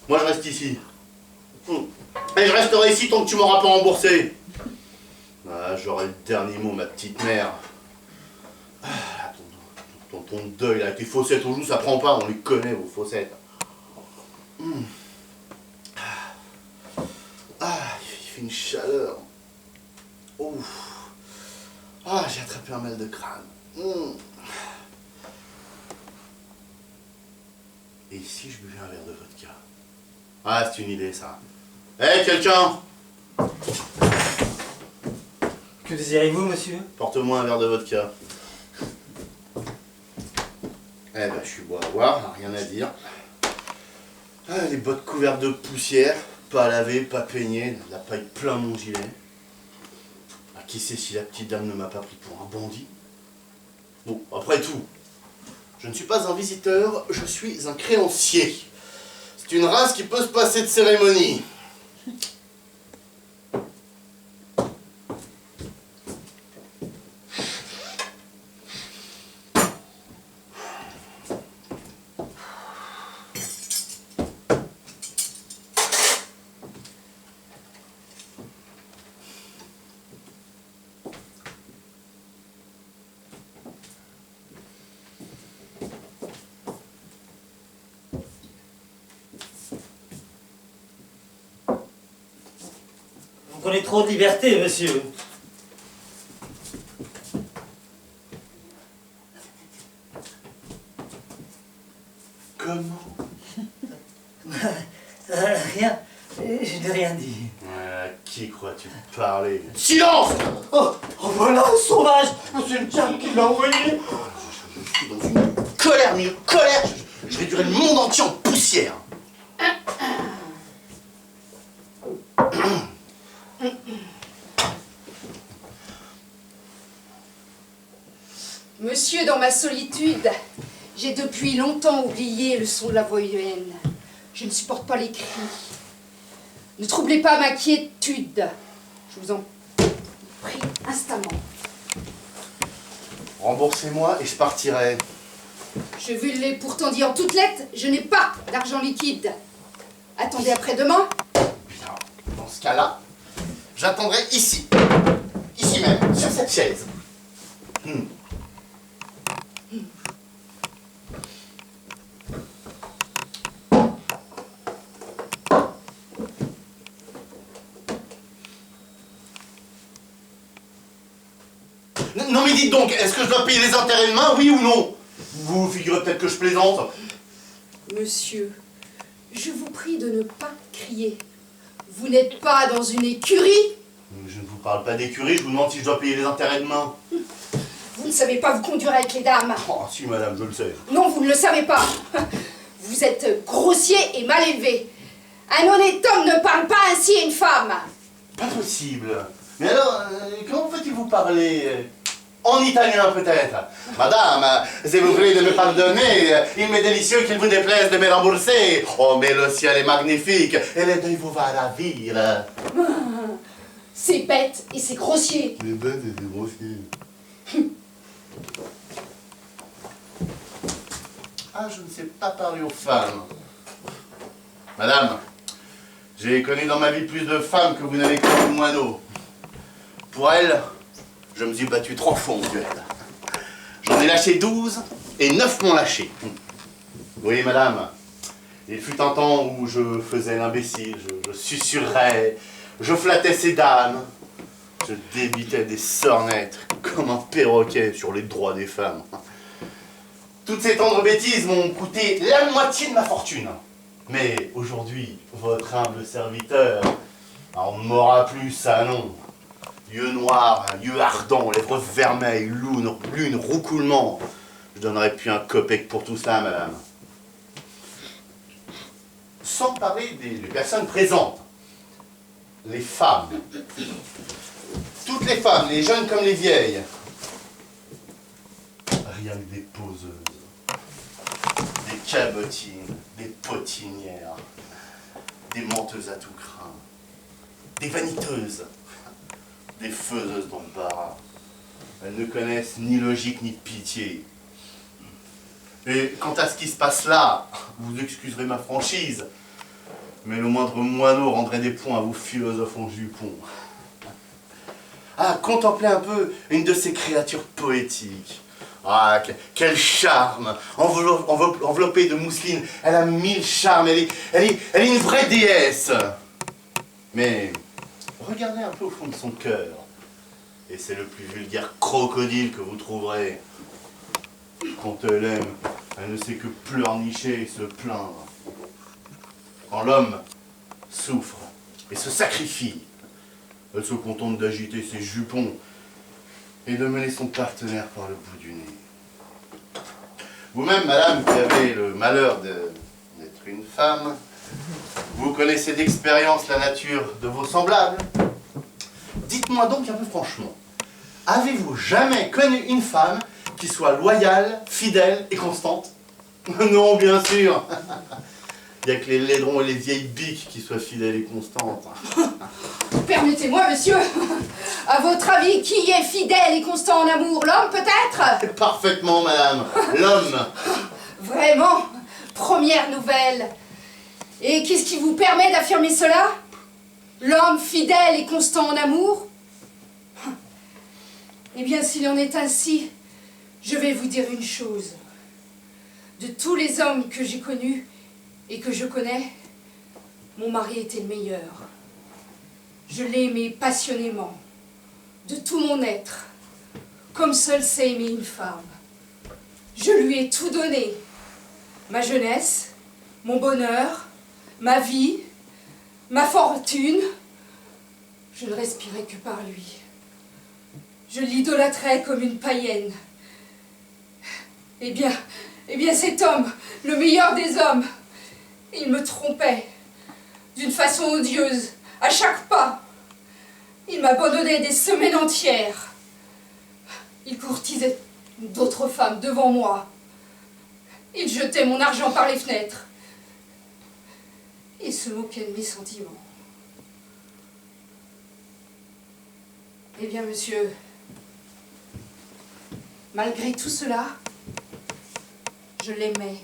Moi, je reste ici. Et je resterai ici tant que tu m'auras pas remboursé. Ah, j'aurai le dernier mot, ma petite mère. Ah, ton deuil, là, tes fossettes aux joues, ça prend pas, on les connaît, vos fossettes. Ah, il fait une chaleur. Ouf. Ah, j'ai attrapé un mal de crâne. Et si je buvais un verre de vodka? Ah, c'est une idée, ça. Hé, quelqu'un! Que désirez-vous, monsieur? Porte-moi un verre de vodka. Eh ben, je suis beau à voir, rien à dire. Ah, les bottes couvertes de poussière, pas lavées, pas peignées, de la paille plein mon gilet. Ah, qui sait si la petite dame ne m'a pas pris pour un bandit? Bon, après tout, je ne suis pas un visiteur, je suis un créancier. C'est une race qui peut se passer de cérémonie. Vous prenez trop de liberté, monsieur. Comment? Rien. Je n'ai rien dit. À qui crois-tu parler? Silence! Oh, voilà un sauvage! C'est le diable qui l'a envoyé! Je suis dans une colère, mais une colère! Je réduirai le monde entier en poussière! Monsieur, dans ma solitude, j'ai depuis longtemps oublié le son de la voix humaine. Je ne supporte pas les cris. Ne troublez pas ma quiétude. Je vous en prie instamment. Remboursez-moi et je partirai. Je vous l'ai pourtant dit en toutes lettres, je n'ai pas d'argent liquide. Attendez après-demain. Bien, dans ce cas-là, j'attendrai ici. Ici même, sur cette chaise. Non mais dites donc, est-ce que je dois payer les intérêts demain, oui ou non? Vous figurez peut-être que je plaisante. Monsieur, je vous prie de ne pas crier. Vous n'êtes pas dans une écurie. Je ne vous parle pas d'écurie, je vous demande si je dois payer les intérêts demain. Vous ne savez pas vous conduire avec les dames. Oh si madame, je le sais. Non, vous ne le savez pas. Vous êtes grossier et mal élevé. Un honnête homme ne parle pas ainsi à une femme. Pas possible. Mais alors, comment peut-il vous parler? En italien peut-être. Madame, s'il vous plaît de me pardonner, il m'est délicieux qu'il vous déplaise de me rembourser. Oh, mais le ciel est magnifique et le deuil vous va ravir. C'est bête et c'est grossier. C'est bête et c'est grossier. Ah, je ne sais pas parler aux femmes. Madame, j'ai connu dans ma vie plus de femmes que vous n'avez connu de moineaux. Pour elles, je me suis battu 3 fois en duel. J'en ai lâché 12 et 9 m'ont lâché. Oui, madame, il fut un temps où je faisais l'imbécile, je susurrais, je flattais ces dames, je débitais des sornettes comme un perroquet sur les droits des femmes. Toutes ces tendres bêtises m'ont coûté la moitié de ma fortune. Mais aujourd'hui, votre humble serviteur en m'aura plus, ça non. Yeux noirs, yeux ardents, lèvres vermeilles, lune, roucoulement. Je donnerais plus un copec pour tout ça, madame. Sans parler des personnes présentes. Les femmes. Toutes les femmes, les jeunes comme les vieilles. Rien que des poseuses. Des cabotines, des potinières. Des menteuses à tout crin. Des vaniteuses. Des faiseuses d'embarras. Elles ne connaissent ni logique ni pitié. Et quant à ce qui se passe là, vous excuserez ma franchise, Mais le moindre moineau rendrait des points à vos philosophes en jupon. Ah, contemplez un peu une de ces créatures poétiques. Ah, quel charme! Enveloppée de mousseline, elle a 1000 charmes, elle est une vraie déesse. Mais regardez un peu au fond de son cœur, et c'est le plus vulgaire crocodile que vous trouverez. Quand elle aime, elle ne sait que pleurnicher et se plaindre. Quand l'homme souffre et se sacrifie, elle se contente d'agiter ses jupons et de mener son partenaire par le bout du nez. Vous-même, madame, qui avez le malheur d'être une femme, vous connaissez d'expérience la nature de vos semblables. Dites-moi donc un peu franchement, avez-vous jamais connu une femme qui soit loyale, fidèle et constante? Non, bien sûr. Il n'y a que les laidrons et les vieilles biques qui soient fidèles et constantes. Permettez-moi, monsieur. À votre avis, qui est fidèle et constant en amour? L'homme, peut-être? Parfaitement, madame. L'homme. Vraiment? Première nouvelle. Et qu'est-ce qui vous permet d'affirmer cela? L'homme fidèle et constant en amour? Eh bien, s'il en est ainsi, je vais vous dire une chose. De tous les hommes que j'ai connus et que je connais, mon mari était le meilleur. Je l'ai aimé passionnément, de tout mon être, comme seul sait aimer une femme. Je lui ai tout donné, ma jeunesse, mon bonheur, ma vie, ma fortune. Je ne respirais que par lui. Je l'idolâtrais comme une païenne. Eh bien cet homme, le meilleur des hommes, il me trompait d'une façon odieuse, à chaque pas. Il m'abandonnait des semaines entières. Il courtisait d'autres femmes devant moi. Il jetait mon argent par les fenêtres. Il se moquait de mes sentiments. Eh bien, monsieur, malgré tout cela, je l'aimais.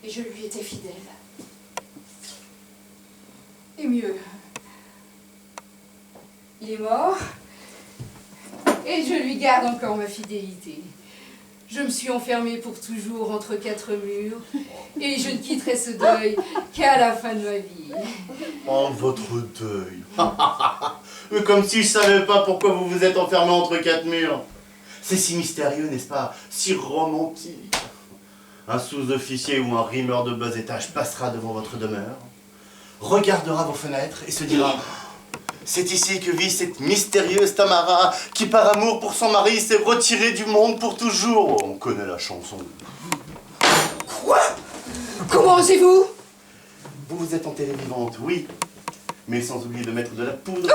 Et je lui étais fidèle. Et mieux, il est mort, et je lui garde encore ma fidélité. Je me suis enfermée pour toujours entre 4 murs, et je ne quitterai ce deuil qu'à la fin de ma vie. Oh, votre deuil. Comme si je savais pas pourquoi vous vous êtes enfermé entre 4 murs. C'est si mystérieux, n'est-ce pas? Si romantique. Un sous-officier ou un rimeur de bas étage passera devant votre demeure, regardera vos fenêtres et se dira: c'est ici que vit cette mystérieuse Tamara qui, par amour pour son mari, s'est retirée du monde pour toujours. On connaît la chanson. Quoi? Comment osez-vous? Vous vous êtes enterrée vivante, oui, mais sans oublier de mettre de la poudre.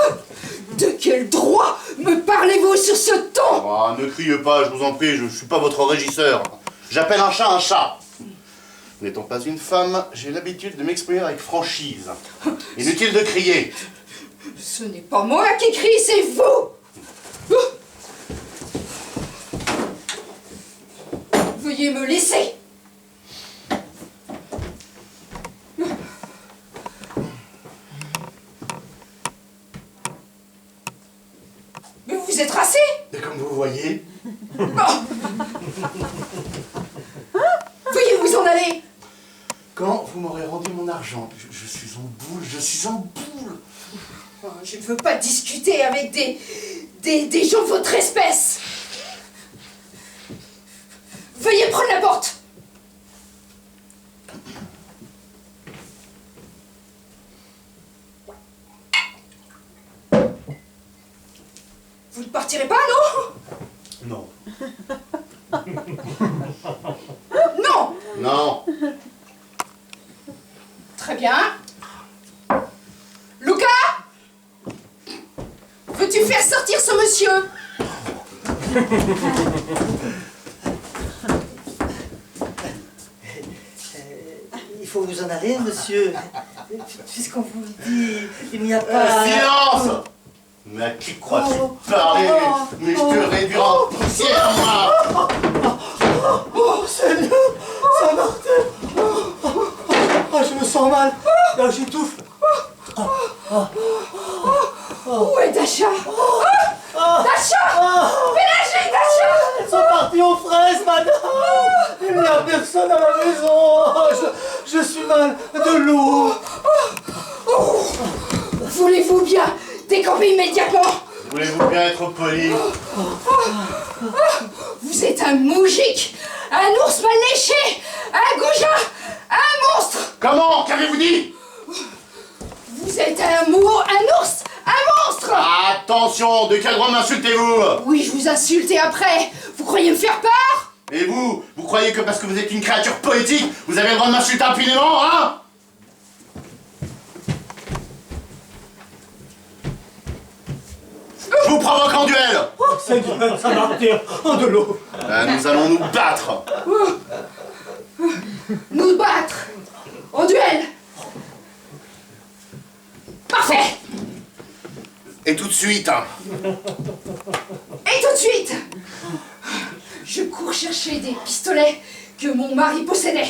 De quel droit me parlez-vous sur ce ton? Ah, ne criez pas, je vous en prie, je ne suis pas votre régisseur. J'appelle un chat un chat. N'étant pas une femme, j'ai l'habitude de m'exprimer avec franchise. Inutile de crier. Ce n'est pas moi qui crie, c'est vous! Veuillez me laisser! Mais vous êtes rassé! Et comme vous voyez... Veuillez vous en aller! Quand vous m'aurez rendu mon argent, je suis en boule, je suis en boule. Oh, je ne veux pas discuter avec des gens de votre espèce. Veuillez prendre la porte. Vous ne partirez pas, non? Non. Non. Non. Très bien. Lucas, veux-tu faire sortir ce monsieur? Il faut vous en aller, monsieur. Puisqu'on vous le dit, il n'y a pas... Silence! Mais à qui crois-tu parler? Mais je te réduis en poussière, moi! Oh, Seigneur, ça marche. me sens mal. Là, j'étouffe. Où est Dasha? Dasha! Pélagie, Dasha! Elles sont parties aux fraises, madame. Il n'y a personne à la maison. Je suis mal de l'eau. Voulez-vous bien décamper immédiatement? Voulez-vous bien être poli? Vous êtes un moujik, un ours mal léché, un goujat, un monstre. Comment? Qu'avez-vous dit? Vous êtes un ours, un monstre. Attention, de quel droit m'insultez-vous? Oui, je vous insulte et après, vous croyez me faire peur? Et vous croyez que parce que vous êtes une créature poétique, vous avez le droit de m'insulter impunément, hein? Je vous provoque en duel! Seigneur, ça m'attire de l'eau. Nous allons nous battre! Nous battre en duel. Parfait. Et tout de suite, hein. Et tout de suite, je cours chercher des pistolets que mon mari possédait.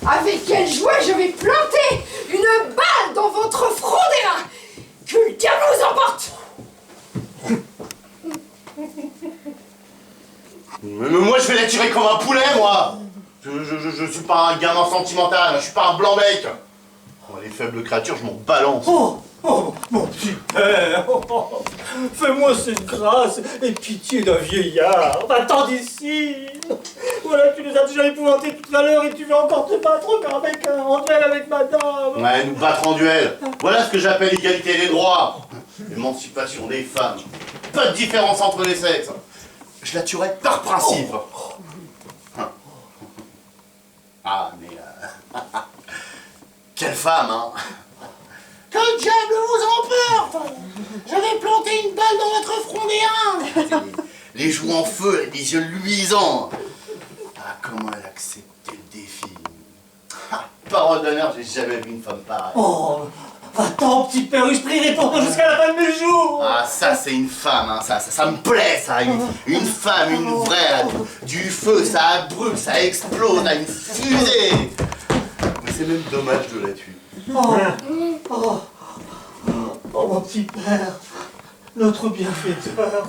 Avec quelle joie je vais planter une balle dans votre front d'airain. Que le diable vous emporte. Mais moi je vais la tirer comme un poulet, moi! Je suis pas un gamin sentimental, je suis pas un blanc-bec! Oh, les faibles créatures, je m'en balance! Oh, mon petit père, fais-moi cette grâce et pitié d'un vieillard. Va-t'en d'ici. Voilà, tu nous as déjà épouvantés tout à l'heure et tu veux encore te battre en duel avec madame. Ouais, nous battre en duel! Voilà ce que j'appelle l'égalité des droits! L'émancipation des femmes! Pas de différence entre les sexes! Je la tuerai par principe! Ah, mais... quelle femme, hein! Que le diable vous emporte! Je vais planter une balle dans votre front d'airain! Les joues en feu, les yeux luisants! Ah, comment elle a accepté le défi! Ah, parole d'honneur, j'ai jamais vu une femme pareille! Oh, va-t'en, petit père, et je prierai pour toi jusqu'à la fin de mes jours. Ah, ça c'est une femme, hein, ça me plaît, ça! Une femme, une vraie, du feu, ça brûle, ça explose, là, une fusée! Mais c'est même dommage de la tuer. Oh, mon petit père, notre bienfaiteur.